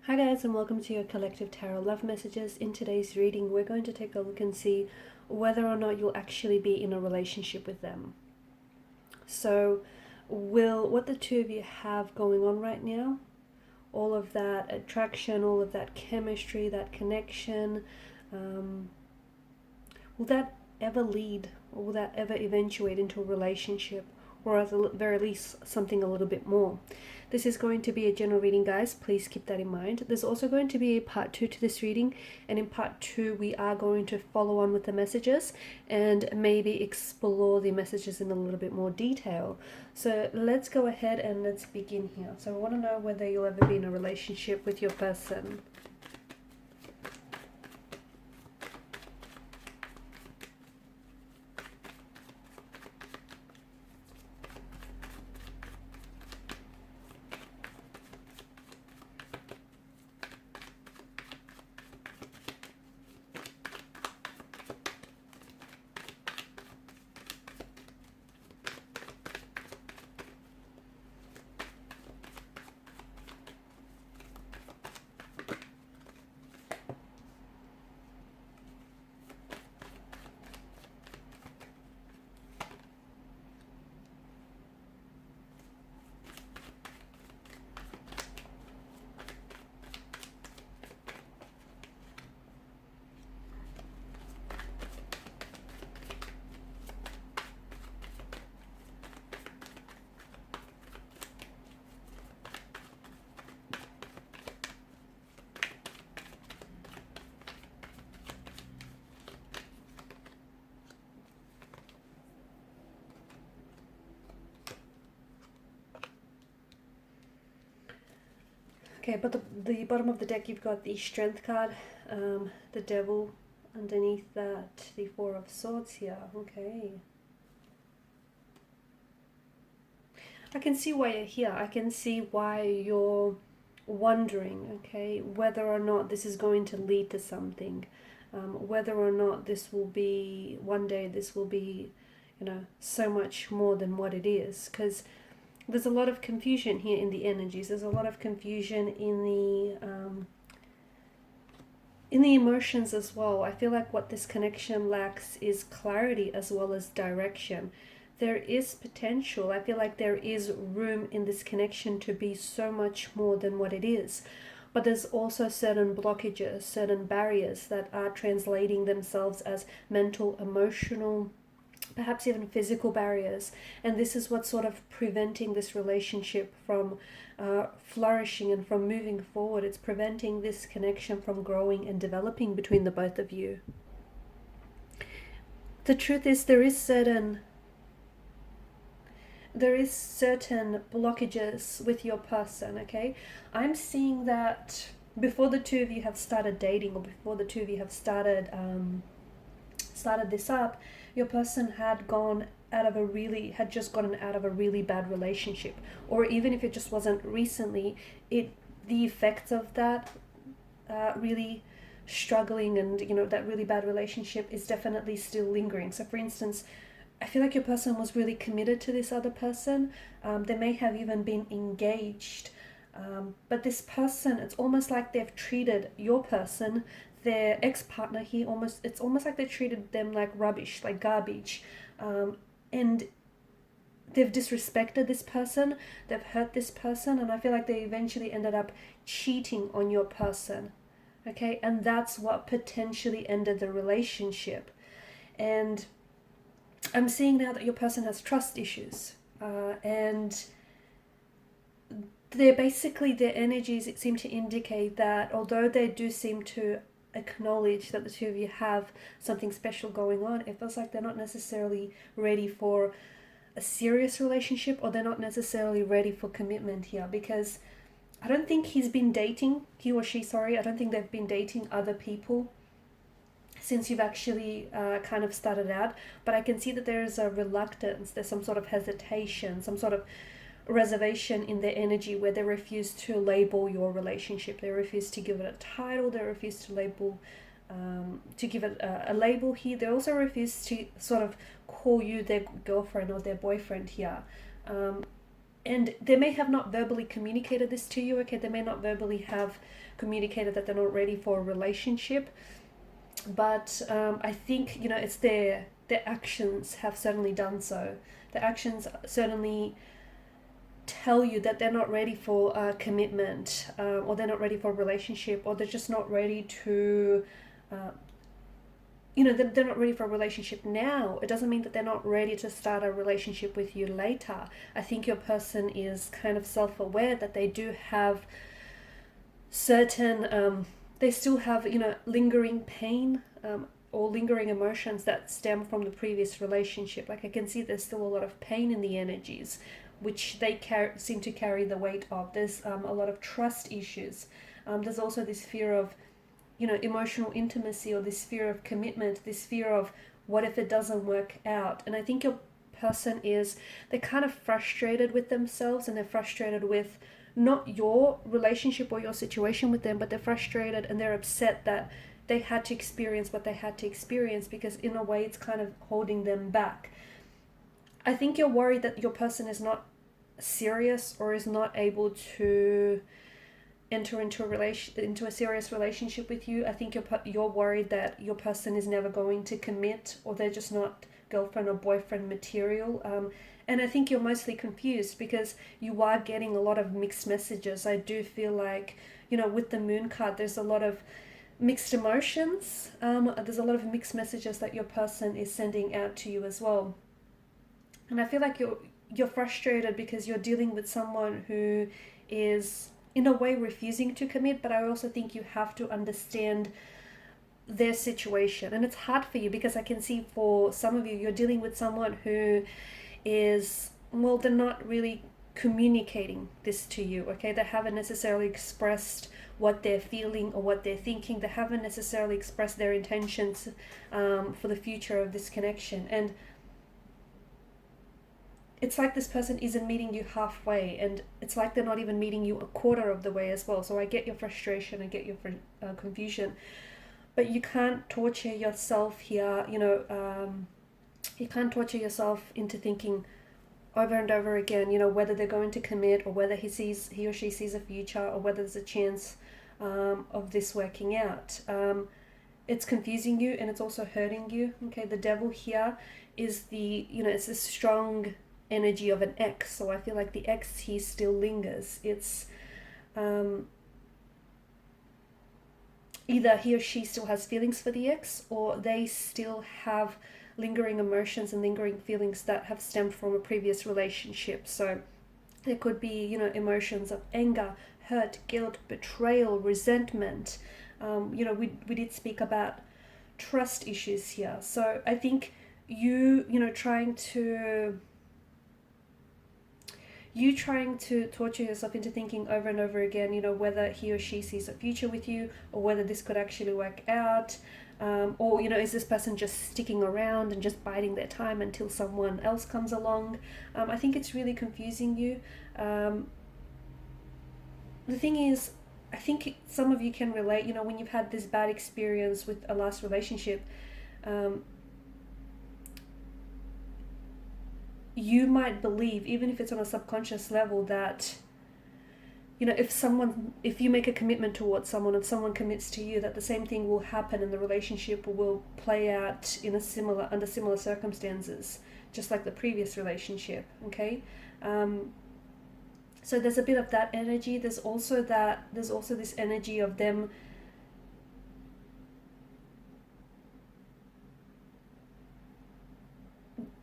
Hi guys, and welcome to your collective tarot love messages. In today's reading, we're going to take a look and see whether or not you'll actually be in a relationship with them. So, will what the two of you have going on right now, all of that attraction, all of that chemistry, that connection, will that ever lead, or will that ever eventuate into a relationship, or at the very least something a little bit more? This is going to be a general reading, guys. Please keep that in mind. There's also going to be a part 2 to this reading, and in part 2 we are going to follow on with the messages and maybe explore the messages in a little bit more detail. So let's go ahead and let's begin here. So I want to know whether you'll ever be in a relationship with your person. Okay, but the bottom of the deck, you've got the Strength card, the Devil, underneath that, the Four of Swords here. Okay. I can see why you're here. I can see why you're wondering, okay, whether or not this is going to lead to something. Whether or not this will be, one day this will be, so much more than what it is. Because there's a lot of confusion here in the energies. There's a lot of confusion in the emotions as well. I feel like what this connection lacks is clarity as well as direction. There is potential. I feel like there is room in this connection to be so much more than what it is. But there's also certain blockages, certain barriers that are translating themselves as mental, emotional, perhaps even physical barriers, and this is what's sort of preventing this relationship from flourishing and from moving forward. It's preventing this connection from growing and developing between the both of you. The truth is, there is certain blockages with your person, okay? I'm seeing that before the two of you have started dating, or before the two of you have started this up, your person had just gotten out of a really bad relationship, or even if it just wasn't recently, the effects of that really struggling and that really bad relationship is definitely still lingering. So for instance, I feel like your person was really committed to this other person. They may have even been engaged, but this person, it's almost like they've treated your person, their ex-partner here, it's almost like they treated them like rubbish, like garbage, and they've disrespected this person, they've hurt this person, and I feel like they eventually ended up cheating on your person, okay? And that's what potentially ended the relationship. And I'm seeing now that your person has trust issues, and their energies seem to indicate that although they do seem to acknowledge that the two of you have something special going on, it feels like they're not necessarily ready for a serious relationship, or they're not necessarily ready for commitment here, because I don't think he or she, I don't think they've been dating other people since you've actually kind of started out, but I can see that there is a reluctance, there's some sort of hesitation, some sort of reservation in their energy where they refuse to label your relationship. They refuse to give it a title. They refuse to give it a label here. They also refuse to sort of call you their girlfriend or their boyfriend here. And they may have not verbally communicated this to you, okay? They may not verbally have communicated that they're not ready for a relationship, but I think, you know, it's their actions have certainly done so. Their actions certainly tell you that they're not ready for a commitment, or they're not ready for a relationship, or they're just not ready to, they're not ready for a relationship now. It doesn't mean that they're not ready to start a relationship with you later. I think your person is kind of self-aware that they do have certain, they still have, lingering pain, or lingering emotions that stem from the previous relationship. Like I can see there's still a lot of pain in the energies, which they seem to carry the weight of. There's a lot of trust issues. There's also this fear of, emotional intimacy, or this fear of commitment, this fear of what if it doesn't work out. And I think your person they're kind of frustrated with themselves, and they're frustrated with not your relationship or your situation with them, but they're frustrated and they're upset that they had to experience what they had to experience, because in a way it's kind of holding them back. I think you're worried that your person is not serious, or is not able to enter into a serious relationship with you. I think you're worried that your person is never going to commit, or they're just not girlfriend or boyfriend material. And I think you're mostly confused because you are getting a lot of mixed messages. I do feel like, with the moon card, there's a lot of mixed emotions. There's a lot of mixed messages that your person is sending out to you as well. And I feel like you're frustrated because you're dealing with someone who is in a way refusing to commit, but I also think you have to understand their situation. And it's hard for you because I can see for some of you, you're dealing with someone who is, well, they're not really communicating this to you, okay? They haven't necessarily expressed what they're feeling or what they're thinking. They haven't necessarily expressed their intentions for the future of this connection. And it's like this person isn't meeting you halfway, and it's like they're not even meeting you a quarter of the way as well. So I get your frustration, I get your confusion, but you can't torture yourself here. You can't torture yourself into thinking over and over again, whether they're going to commit, or whether he or she sees a future, or whether there's a chance of this working out. It's confusing you, and it's also hurting you. Okay, the devil here is it's a strong energy of an ex. So I feel like the ex here still lingers. It's either he or she still has feelings for the ex, or they still have lingering emotions and lingering feelings that have stemmed from a previous relationship. So there could be, emotions of anger, hurt, guilt, betrayal, resentment. We did speak about trust issues here. So I think you trying to torture yourself into thinking over and over again, whether he or she sees a future with you, or whether this could actually work out, or, is this person just sticking around and just biding their time until someone else comes along? I think it's really confusing you. The thing is, I think some of you can relate, when you've had this bad experience with a last relationship, you might believe, even if it's on a subconscious level, that if you make a commitment towards someone and someone commits to you, that the same thing will happen and the relationship will play out under similar circumstances, just like the previous relationship. Okay, so there's a bit of that energy. There's also this energy of them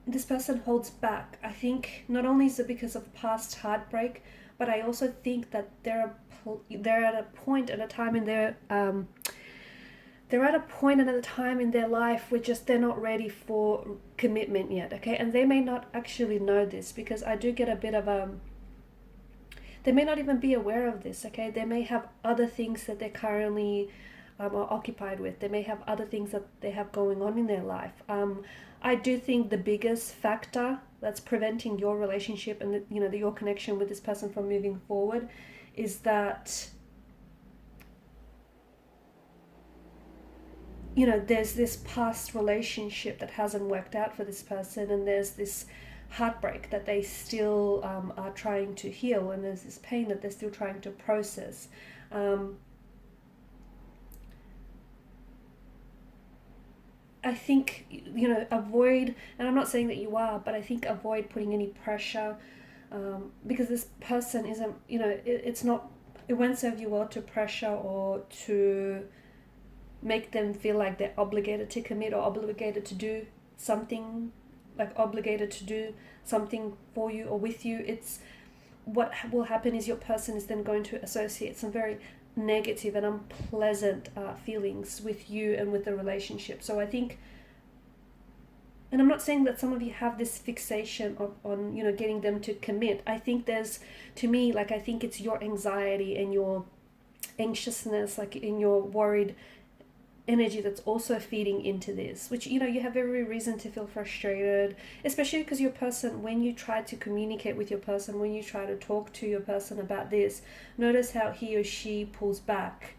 this person holds back. I think not only is it because of past heartbreak, but I also think that they're at a point at a time in their life where just they're not ready for commitment yet. Okay, and they may not actually know this, because I do get a bit of they may not even be aware of this. Okay, they may have other things that they're currently are occupied with. They may have other things that they have going on in their life. I do think the biggest factor that's preventing your relationship and your connection with this person from moving forward is that there's this past relationship that hasn't worked out for this person, and there's this heartbreak that they still are trying to heal, and there's this pain that they're still trying to process. I think, avoid, and I'm not saying that you are, but I think avoid putting any pressure, because this person isn't, it's not, it won't serve you well to pressure or to make them feel like they're obligated to commit or obligated to do something, like obligated to do something for you or with you. It's what will happen is your person is then going to associate some very negative and unpleasant feelings with you and with the relationship. So I think, and I'm not saying that some of you have this fixation on getting them to commit. I think there's, to me, like, I think it's your anxiety and your anxiousness, like in your worried energy, that's also feeding into this, which you have every reason to feel frustrated, especially because your person, when you try to communicate with your person, when you try to talk to your person about this, notice how he or she pulls back.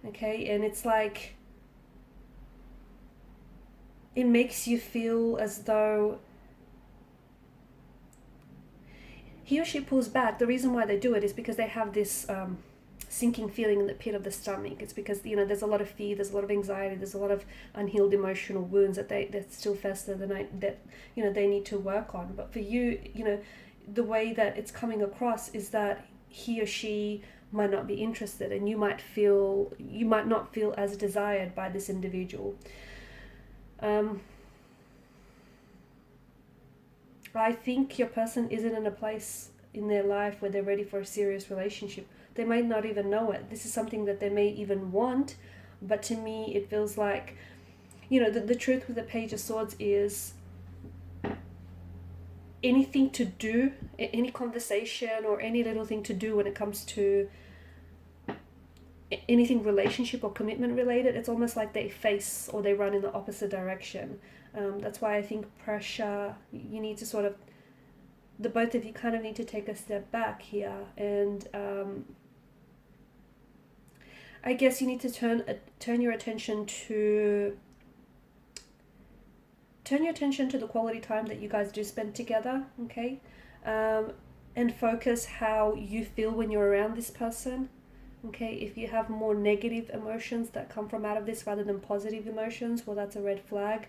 Okay, and it's like it makes you feel as though he or she pulls back. The reason why they do it is because they have this sinking feeling in the pit of the stomach. It's because there's a lot of fear, there's a lot of anxiety, there's a lot of unhealed emotional wounds that still fester, that they need to work on. But for you, the way that it's coming across is that he or she might not be interested, and you might not feel as desired by this individual. I think your person isn't in a place in their life where they're ready for a serious relationship. They might not even know it. This is something that they may even want, but to me it feels like, the truth with the Page of Swords is anything to do, any conversation or any little thing to do when it comes to anything relationship or commitment related, it's almost like they face or they run in the opposite direction. That's why I think pressure, you need to sort of, the both of you kind of need to take a step back here, and I guess you need to turn your attention to the quality time that you guys do spend together, okay? And focus how you feel when you're around this person, okay? If you have more negative emotions that come from out of this rather than positive emotions, well, that's a red flag.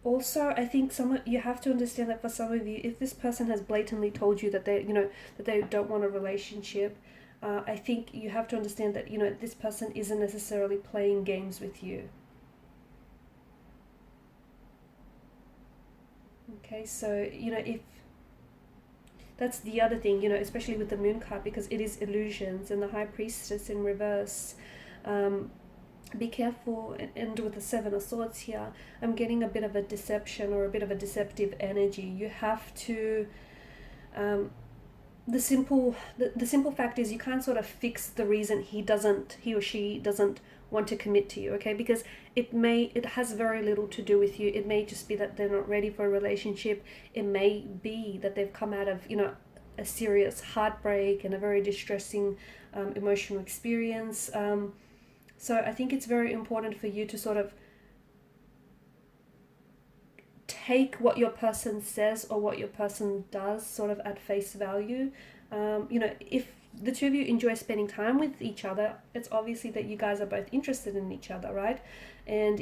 Also, I think you have to understand that for some of you, if this person has blatantly told you that they don't want a relationship, I think you have to understand that this person isn't necessarily playing games with you. Okay, so if that's the other thing, especially with the Moon card, because it is illusions, and the High Priestess in reverse. Be careful, and with the Seven of Swords here, I'm getting a bit of a deception or a bit of a deceptive energy. You have to, the simple fact is you can't sort of fix the reason he or she doesn't want to commit to you, okay? Because it has very little to do with you. It may just be that they're not ready for a relationship. It may be that they've come out of, a serious heartbreak and a very distressing emotional experience. So I think it's very important for you to sort of take what your person says or what your person does sort of at face value. If the two of you enjoy spending time with each other, it's obviously that you guys are both interested in each other, right? And,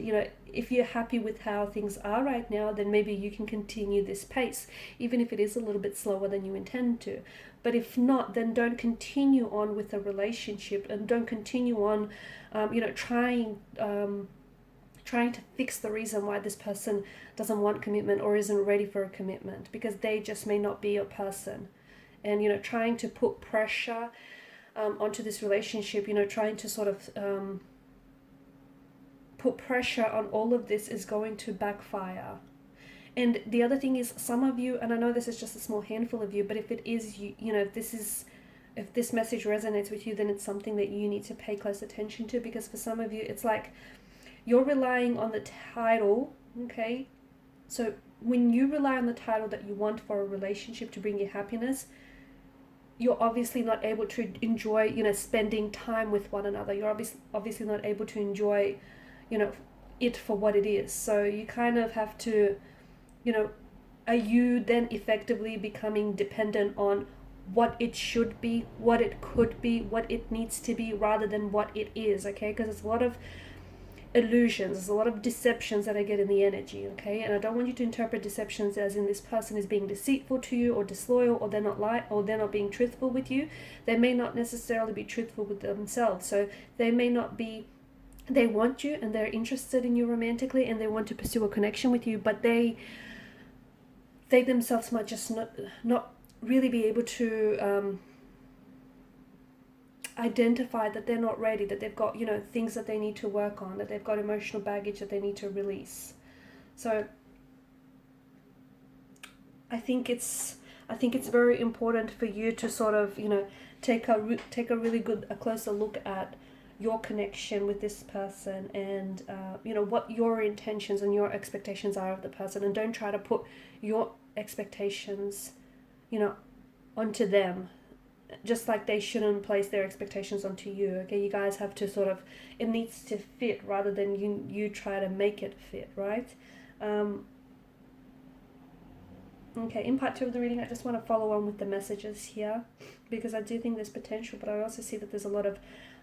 if you're happy with how things are right now, then maybe you can continue this pace, even if it is a little bit slower than you intend to. But if not, then don't continue on with the relationship, and don't continue on, trying to fix the reason why this person doesn't want commitment or isn't ready for a commitment, because they just may not be your person. And, trying to put pressure onto this relationship, trying to sort of put pressure on all of this is going to backfire. And the other thing is, some of you, and I know this is just a small handful of you, but if it is, if this message resonates with you, then it's something that you need to pay close attention to, because for some of you, it's like you're relying on the title, okay? So when you rely on the title that you want for a relationship to bring you happiness, you're obviously not able to enjoy, you know, spending time with one another. You're obviously not able to enjoy, you know, it for what it is. So you kind of have to, you know, are you then effectively becoming dependent on what it should be, what it could be, what it needs to be, rather than what it is, okay? Because it's a lot of illusions, there's a lot of deceptions that I get in the energy, okay? And I don't want you to interpret deceptions as in this person is being deceitful to you or disloyal, or they're not being truthful with you. They may not necessarily be truthful with themselves. So they may not be, they want you and they're interested in you romantically and they want to pursue a connection with you, but they themselves might just not really be able to identify that they're not ready, that they've got, you know, things that they need to work on, that they've got emotional baggage that they need to release. So I think it's very important for you to sort of, you know, take a really good, a closer look at your connection with this person, and you know, what your intentions and your expectations are of the person, and don't try to put your expectations, you know, onto them, just like they shouldn't place their expectations onto you, okay? You guys have to sort of, it needs to fit rather than you try to make it fit, right? Okay, in part 2 of the reading, I just want to follow on with the messages here, because I do think there's potential, but I also see that there's a lot of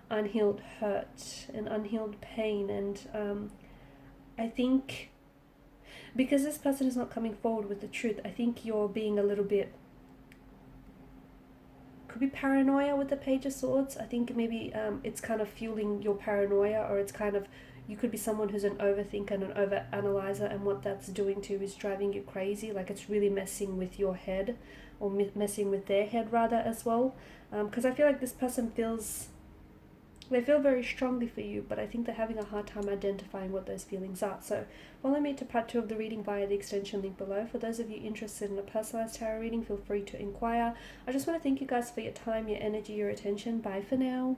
unhealed hurt and unhealed pain, and I think because this person is not coming forward with the truth, I think you're being a little bit, could be paranoia with the Page of Swords. I think maybe it's kind of fueling your paranoia, or it's kind of, you could be someone who's an overthinker and an overanalyzer, and what that's doing to you is driving you crazy. Like, it's really messing with your head, or messing with their head rather as well. Because I feel like this person they feel very strongly for you, but I think they're having a hard time identifying what those feelings are. So follow me to part 2 of the reading via the extension link below. For those of you interested in a personalized tarot reading, feel free to inquire. I just want to thank you guys for your time, your energy, your attention. Bye for now.